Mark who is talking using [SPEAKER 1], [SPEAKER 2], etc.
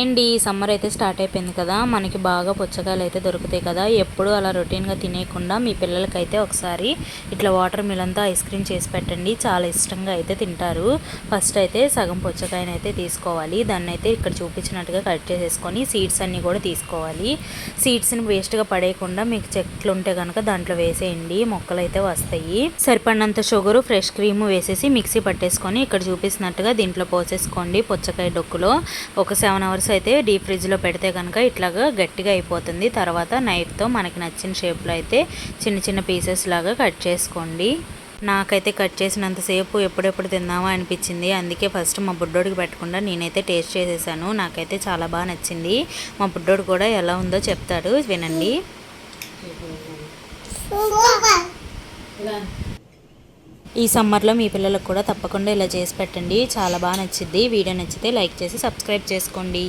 [SPEAKER 1] అండి సమ్మర్ అయితే స్టార్ట్ అయిపోయింది కదా, మనకి బాగా పుచ్చకాయలు అయితే దొరుకుతాయి కదా. ఎప్పుడు అలా రొటీన్గా తినేయకుండా మీ పిల్లలకైతే ఒకసారి ఇట్లా వాటర్ మిలన్తో ఐస్ క్రీమ్ చేసి పెట్టండి, చాలా ఇష్టంగా అయితే తింటారు. ఫస్ట్ అయితే సగం పుచ్చకాయని అయితే తీసుకోవాలి, దాన్ని అయితే ఇక్కడ చూపించినట్టుగా కట్ చేసేసుకొని సీడ్స్ అన్నీ కూడా తీసుకోవాలి. సీడ్స్ని వేస్ట్గా పడేయకుండా మీకు చెట్లు ఉంటే కనుక దాంట్లో వేసేయండి, మొక్కలు అయితే వస్తాయి. సరిపడినంత షుగరు, ఫ్రెష్ క్రీము వేసేసి మిక్సీ పట్టేసుకొని ఇక్కడ చూపిస్తున్నట్టుగా దీంట్లో పోసేసుకోండి. పుచ్చకాయ డొక్కులో ఒక 7 hours అయితే డీప్ ఫ్రిడ్జ్లో పెడితే కనుక ఇట్లాగా గట్టిగా అయిపోతుంది. తర్వాత నైఫ్తో మనకి నచ్చిన షేప్లో అయితే చిన్న చిన్న పీసెస్ లాగా కట్ చేసుకోండి. నాకైతే కట్ చేసినంతసేపు ఎప్పుడెప్పుడు తిందామా అనిపించింది, అందుకే ఫస్ట్ మా బుడ్డోడికి పెట్టకుండా నేనైతే టేస్ట్ చేసేసాను. నాకైతే చాలా బాగా నచ్చింది. మా బుడ్డోడు కూడా ఎలా ఉందో చెప్తాడు, వినండి. ఈ సమ్మర్లో మీ పిల్లలకు కూడా తప్పకుండా ఇలా చేసి పెట్టండి, చాలా బాగా నచ్చింది. వీడియో నచ్చితే లైక్ చేసి సబ్స్క్రైబ్ చేసుకోండి.